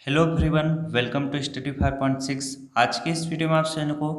Hello everyone, welcome to study 5.6। आज के इस वीडियो में आप सभी को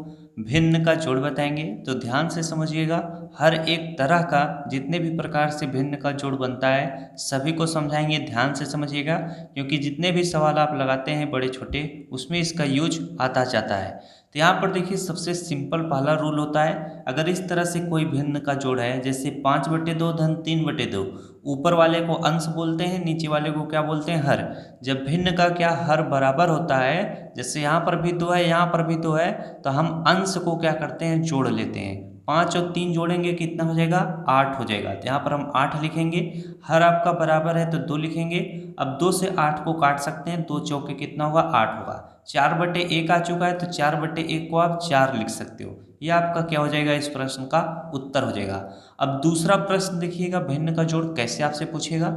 भिन्न का जोड़ बताएंगे, तो ध्यान से समझिएगा। हर एक तरह का जितने भी प्रकार से भिन्न का जोड़ बनता है सभी को समझाएंगे, ध्यान से समझिएगा, क्योंकि जितने भी सवाल आप लगाते हैं बड़े छोटे उसमें इसका यूज आता जाता है। तो यहाँ पर देखिए, सबसे सिंपल पहला रूल होता है, अगर इस तरह से कोई भिन्न का जोड़ है, जैसे 5/2 धन 3/2, ऊपर वाले को अंश बोलते हैं, नीचे वाले को क्या बोलते हैं, हर। जब भिन्न का क्या हर बराबर होता है, जैसे यहाँ पर भी 2 है, यहाँ पर भी 2 है, तो हम अंश को क्या करते हैं, जोड़ लेते हैं। 5 और 3 जोड़ेंगे कितना हो जाएगा, 8 हो जाएगा। तो यहाँ पर हम 8 लिखेंगे। हर आपका बराबर है तो 2 लिखेंगे। अब 2 से 8 को काट सकते हैं, 2 चौके कितना होगा, 8 होगा। 4/1 आ चुका है, तो 4/1 को आप 4 लिख सकते हो। ये आपका क्या हो जाएगा, इस प्रश्न का उत्तर हो जाएगा। अब दूसरा प्रश्न देखिएगा, भिन्न का जोड़ कैसे आपसे पूछेगा।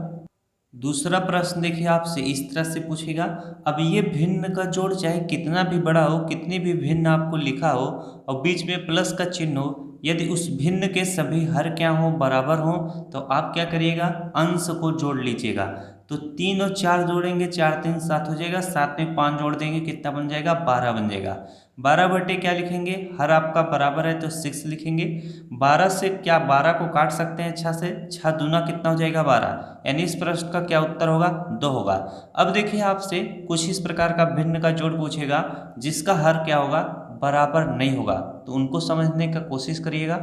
दूसरा प्रश्न देखिए, आपसे इस तरह से पूछेगा। अब ये भिन्न का जोड़ चाहे कितना भी बड़ा हो, कितनी भी भिन्न आपको लिखा हो और बीच में प्लस का चिन्ह हो, यदि उस भिन्न के सभी हर क्या हो, बराबर हो, तो आप क्या करिएगा, अंश को जोड़ लीजिएगा। तो 3 और 4 जोड़ेंगे, 4 3 7 हो जाएगा, 7 में 5 जोड़ देंगे, कितना बन जाएगा, 12 बन जाएगा। 12 क्या लिखेंगे, हर आपका बराबर है तो 6 लिखेंगे। 12 से क्या 12 को काट सकते हैं 6 से, 6 दूना कितना हो जाएगा, 12। यानी इस प्रश्न का क्या उत्तर होगा, 2 होगा। अब देखिए, आपसे कुछ इस प्रकार का भिन्न का जोड़ पूछेगा जिसका हर क्या होगा, बराबर नहीं होगा, तो उनको समझने का कोशिश करिएगा।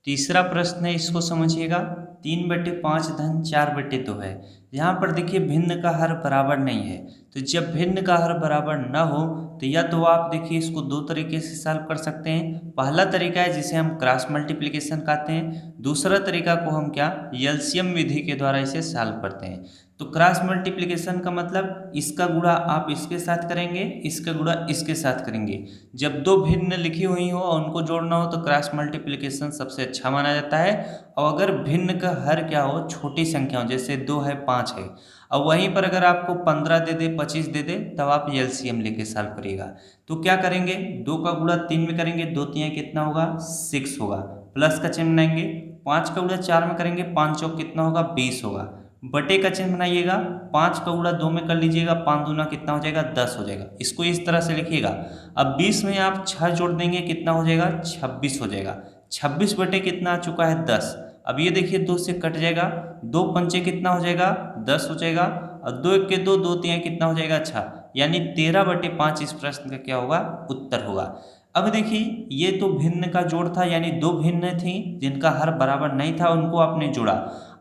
तीसरा प्रश्न है, इसको समझिएगा। 3/5 धन 4/2 है। यहाँ पर देखिए, भिन्न का हर बराबर नहीं है, तो जब भिन्न का हर बराबर न हो तो या तो आप देखिए इसको 2 तरीके से सॉल्व कर सकते हैं। पहला तरीका है जिसे हम क्रॉस मल्टीप्लिकेशन कहते हैं। दूसरा तरीका को हम क्या, एलसीएम विधि के द्वारा इसे सॉल्व करते हैं। तो क्रॉस मल्टीप्लिकेशन का मतलब इसका गुणा आप इसके साथ करेंगे, इसका गुणा इसके साथ करेंगे। जब 2 भिन्न लिखी हुई हो और उनको जोड़ना हो तो क्रॉस मल्टीप्लिकेशन सबसे अच्छा माना जाता है। और अगर भिन्न का हर क्या हो, छोटी संख्या हो, जैसे 2 है, 5 है, और वहीं पर अगर आपको 15 दे दे, 25 दे दे, तब आप एलसीएम लेके सॉल्व करिएगा। तो क्या करेंगे, 2 का गुणा 3 में करेंगे, 2 3 कितना होगा, 6 होगा। प्लस का चिन्ह बनाएंगे। 5 का गुणा 4 में करेंगे, 5 चौक कितना होगा, 20 होगा। बटे का चिन्ह बनाइएगा। 5 का गुणा 2 में कर लीजिएगा, 5 दूना कितना हो जाएगा, 10 हो जाएगा। इसको इस तरह से लिखिएगा। अब 20 में आप 6 जोड़ देंगे, कितना हो जाएगा, 26 हो जाएगा। 26 बटे कितना आ चुका है, 10। अब ये देखिए, 2 से कट जाएगा, 2 पंचे कितना हो जाएगा, 10 हो जाएगा। और 2 1 के 2, 2 3 कितना हो जाएगा, 6। यानी 13/5 इस प्रश्न का क्या होगा, उत्तर होगा। अब देखिए, ये तो भिन्न का जोड़ था, यानी 2 भिन्न थी जिनका हर बराबर नहीं था, उनको आपने जोड़ा।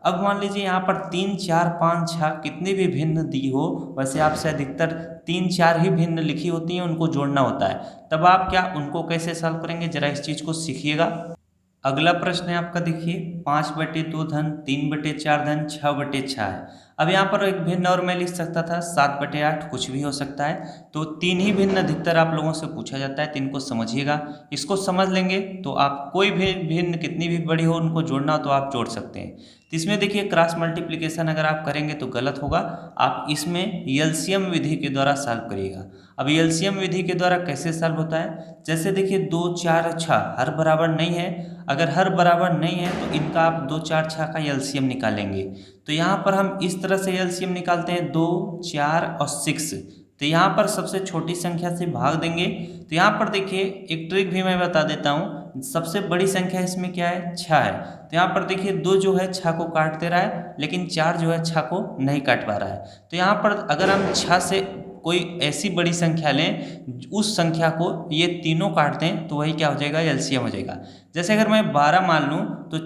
अब मान लीजिए यहाँ पर 3 4 5 6 कितनी भी भिन्न दी हो, वैसे आपसे अधिकतर 3 4 ही भिन्न लिखी होती हैं, उनको जोड़ना होता है। तब आप क्या, उनको कैसे सॉल्व करेंगे, जरा इस चीज़ को सीखिएगा। अगला प्रश्न है आपका, देखिए 5/2 धन 3/4 धन 6/6 है। अब यहाँ पर एक भिन्न और मैं लिख सकता था 7/8, कुछ भी हो सकता है। तो 3 ही भिन्न अधिकतर आप लोगों से पूछा जाता है, तो इनको समझिएगा। इसको समझ लेंगे तो आप कोई भी भिन्न कितनी भी बड़ी हो, उनको जोड़ना हो तो आप जोड़ सकते हैं। तो इसमें देखिए, क्रॉस मल्टीप्लिकेशन अगर आप करेंगे तो गलत होगा। आप इसमें एलसीएम विधि के द्वारा सॉल्व करिएगा। अब एलसीएम विधि के द्वारा कैसे सॉल्व होता है, जैसे देखिए 2 4 6 हर बराबर नहीं है। अगर हर बराबर नहीं है तो इनका आप 2 4 6 का एलसीएम निकालेंगे। तो यहाँ पर हम इस तरह से एलसीएम निकालते हैं, 2 4 और 6। तो यहाँ पर सबसे छोटी संख्या से भाग देंगे। तो यहाँ पर देखिए, एक ट्रिक भी मैं बता देता हूँ। सबसे बड़ी संख्या इसमें क्या है, 6 है। तो यहाँ पर देखिए, 2 जो है 6 को काट दे रहा है, लेकिन 4 जो है 6 को नहीं काट पा रहा है। तो यहाँ पर अगर हम 6 से कोई ऐसी बड़ी संख्या लें, उस संख्या को ये तीनों काट दें, तो वही क्या हो जाएगा, एलसीएम हो जाएगा। जैसे अगर मैं 12 मान लूँ तो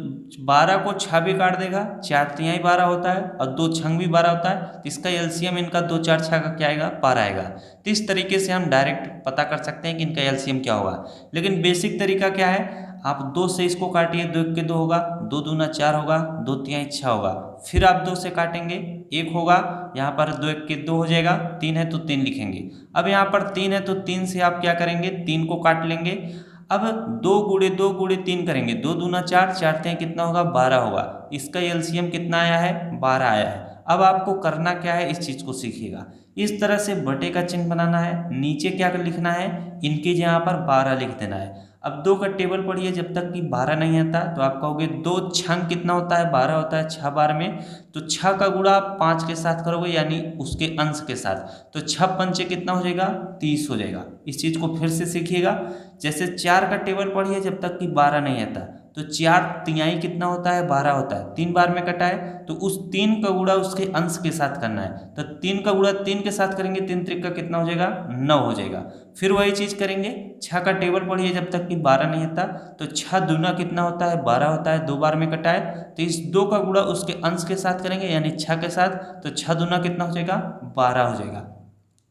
12 को 6 भी काट देगा, 4 तिहाई 12 होता है और 2 छंग भी 12 होता है। तो इसका एलसीएम इनका 2 4 6 का क्या आएगा, 12 आएगा। तो इस तरीके से हम डायरेक्ट पता कर सकते हैं कि इनका एलसीएम क्या होगा। लेकिन बेसिक तरीका क्या है, आप 2 से इसको काटिए, 2 1 के 2 होगा, 2 दूना 4 होगा, 2 तिहाई 6 होगा। फिर आप 2 से काटेंगे, 1 होगा, यहाँ पर 2 1 के 2 हो जाएगा, 3 है तो 3 लिखेंगे। अब यहाँ पर 3 है तो 3 से आप क्या करेंगे, 3 को काट लेंगे। अब 2 गुणे 2 गुणे 3 करेंगे, 2 दूना 4, 4 तिहाई कितना होगा, 12 होगा। इसका एलसीएम कितना आया है, 12 आया है। अब आपको करना क्या है, इस चीज़ को सीखिएगा। इस तरह से बटे का चिन्ह बनाना है, नीचे क्या लिखना है, इनके यहाँ पर 12 लिख देना है। अब 2 का टेबल पढ़िए जब तक कि 12 नहीं आता, तो आप कहोगे 2 छंग कितना होता है, 12 होता है 6 बार में। तो 6 का गुणा आप 5 के साथ करोगे यानी उसके अंश के साथ, तो 6 पंचे कितना हो जाएगा, 30 हो जाएगा। इस चीज़ को फिर से सीखिएगा। जैसे 4 का टेबल पढ़िए जब तक कि 12 नहीं आता, तो 4 तिहाई कितना होता है, 12 होता है। 3 बार में कटा है तो उस 3 का गुणा उसके अंश के साथ करना है, तो 3 का गुणा 3 के साथ करेंगे, 3 त्रिक का कितना हो जाएगा, 9 हो जाएगा। फिर वही चीज़ करेंगे, 6 का टेबल पढ़िए जब तक कि 12 नहीं आता, तो 6 दूना कितना होता है, 12 होता है। 2 बार में कटा है तो इस 2 का गुणा उसके अंश के साथ करेंगे यानी 6 के साथ, तो 6 दूना कितना हो जाएगा, 12 हो जाएगा।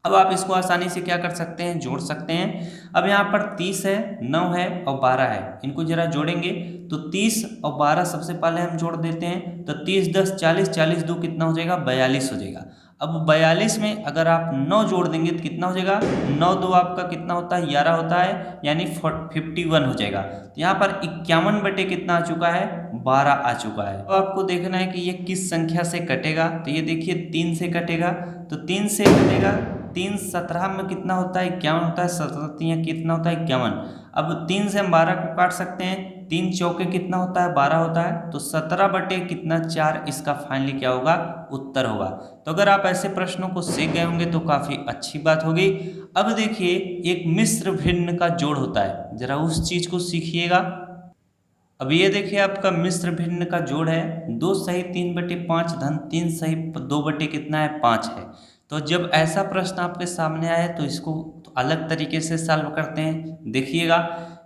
अब आप इसको आसानी से क्या कर सकते हैं, जोड़ सकते हैं। अब यहाँ पर 30 है, 9 है और 12 है, इनको जरा जोड़ेंगे तो 30 और 12 सबसे पहले हम जोड़ देते हैं। तो 30 10 40, 40 2 कितना हो जाएगा, 42 हो जाएगा। अब 42 में अगर आप 9 जोड़ देंगे तो कितना हो जाएगा, 9 2 आपका कितना होता है, 11 होता है यानी 51 हो जाएगा। तो यहाँ पर 51 बटे कितना आ चुका है, 12 आ चुका है। तो आपको देखना है कि ये किस संख्या से कटेगा। तो ये देखिए 3 से कटेगा, तो 3 से कटेगा, 3 17 में कितना होता है, 51 होता है। 17 कितना होता है, 51। अब 3 से हम 12 को काट सकते हैं, 3 चौके कितना होता है, 12 होता है। तो 17 बटे कितना, 4 इसका फाइनली क्या होगा, उत्तर होगा। तो अगर आप ऐसे प्रश्नों को सीख गए होंगे तो काफ़ी अच्छी बात होगी। अब देखिए एक मिश्र भिन्न का जोड़ होता है, जरा उस चीज़ को सीखिएगा। अब ये देखिए आपका मिश्र भिन्न का जोड़ है, 2 सही 3 बटे 5 धन 3 सही 2 बटे कितना है, 5 है। तो जब ऐसा प्रश्न आपके सामने आए तो इसको तो अलग तरीके से सॉल्व करते हैं। देखिएगा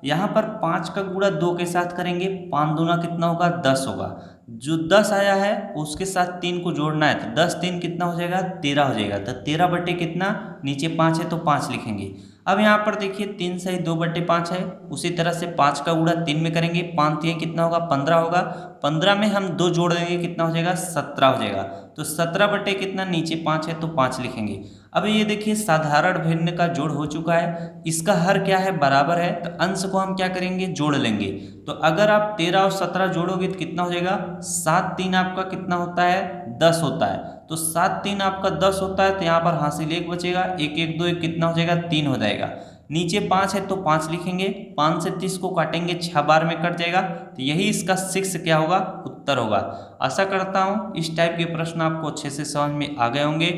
यहाँ पर 5 का गुणा 2 के साथ करेंगे, 5 दूना कितना होगा, 10 होगा। जो 10 आया है उसके साथ 3 को जोड़ना है, तो 10 3 कितना हो जाएगा, 13 हो जाएगा। तो 13 बटे कितना, नीचे 5 है तो 5 लिखेंगे। अब यहाँ पर देखिए 3 सही 2 बटे 5 है, उसी तरह से 5 का गुणा 3 में करेंगे, 5 3 कितना होगा, 15 होगा। 15 में हम 2 जोड़ देंगे, कितना हो जाएगा, 17 हो जाएगा। तो 17 बटे कितना, नीचे 5 है तो 5 लिखेंगे। अब ये देखिए साधारण भिन्न का जोड़ हो चुका है, इसका हर क्या है, बराबर है। तो अंश को हम क्या करेंगे, जोड़ लेंगे। तो अगर आप 13 और 17 जोड़ोगे तो कितना हो जाएगा, 7 3 आपका कितना होता है, 10 होता है। तो 7 3 आपका 10 होता है, तो यहाँ पर हासिल 1 बचेगा, 1 1 2 1 कितना हो जाएगा, 3 हो जाएगा। नीचे 5 है तो 5 लिखेंगे, 5 से 30 को काटेंगे, 6 बार में कट जाएगा। तो यही इसका 6 क्या होगा, उत्तर होगा। आशा करता हूँ इस टाइप के प्रश्न आपको अच्छे से समझ में आ गए होंगे।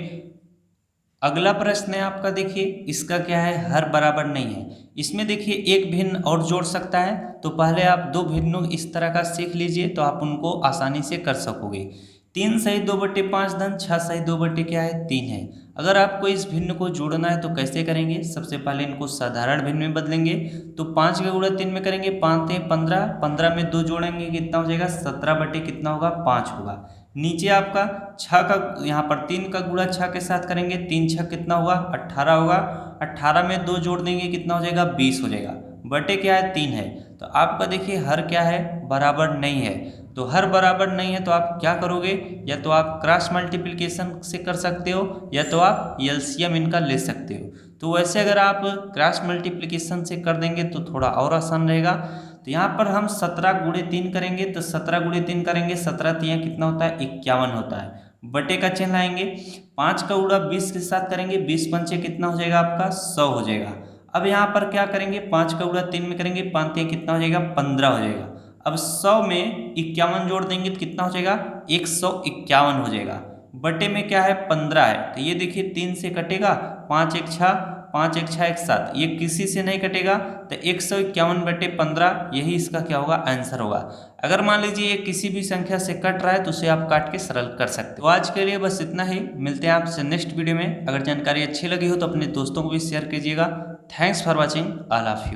अगला प्रश्न है आपका, देखिए इसका क्या है, हर बराबर नहीं है। इसमें देखिए एक भिन्न और जोड़ सकता है, तो पहले आप 2 भिन्नों इस तरह का सीख लीजिए तो आप उनको आसानी से कर सकोगे। 3 सही 2 बटे 5 धन 6 सही 2 बटे क्या है, 3 है। अगर आपको इस भिन्न को जोड़ना है तो कैसे करेंगे, सबसे पहले इनको साधारण भिन्न में बदलेंगे। तो 5 का गुणा 3 में करेंगे, 5 3 15, 15 में 2 जोड़ेंगे, कितना हो जाएगा, 17 बटे कितना होगा, 5 होगा। नीचे आपका 6 का, यहाँ पर 3 का गुणा 6 के साथ करेंगे, 3 6 कितना होगा, 18 होगा। 18 में 2 जोड़ देंगे, कितना हो जाएगा, 20 हो जाएगा। बटे क्या है, 3 है। तो आपका देखिए हर क्या है, बराबर नहीं है। तो हर बराबर नहीं है तो आप क्या करोगे, या तो आप क्रॉस मल्टीप्लिकेशन से कर सकते हो या तो आप एलसीएम इनका ले सकते हो। तो वैसे अगर आप क्रॉस मल्टीप्लिकेशन से कर देंगे तो थोड़ा और आसान रहेगा। तो यहाँ पर हम 17 गुणे 3 करेंगे, तो 17 गुणे 3 करेंगे, 17 3 कितना होता है, 51 होता है। बटे का चिन्ह लाएंगे, 5 का गुणा 20 के साथ करेंगे, 20 पंचे कितना हो जाएगा आपका, 100 हो जाएगा। अब यहाँ पर क्या करेंगे, 5 का गुणा 3 में करेंगे, 5 3 कितना हो जाएगा, 15 हो जाएगा। अब 100 में 51 जोड़ देंगे तो कितना हो जाएगा, 151 हो जाएगा। बटे में क्या है, 15 है। तो ये देखिए 3 से कटेगा, 5 1 6, 5 1 6 1 7, ये किसी से नहीं कटेगा। तो 151 बटे 15 यही इसका क्या होगा, आंसर होगा। अगर मान लीजिए ये किसी भी संख्या से कट रहा है तो उसे आप काट के सरल कर सकते हो। तो आज के लिए बस इतना ही, मिलते हैं आपसे नेक्स्ट वीडियो में। अगर जानकारी अच्छी लगी हो तो अपने दोस्तों को भी शेयर कीजिएगा। Thanks for watching, all of you.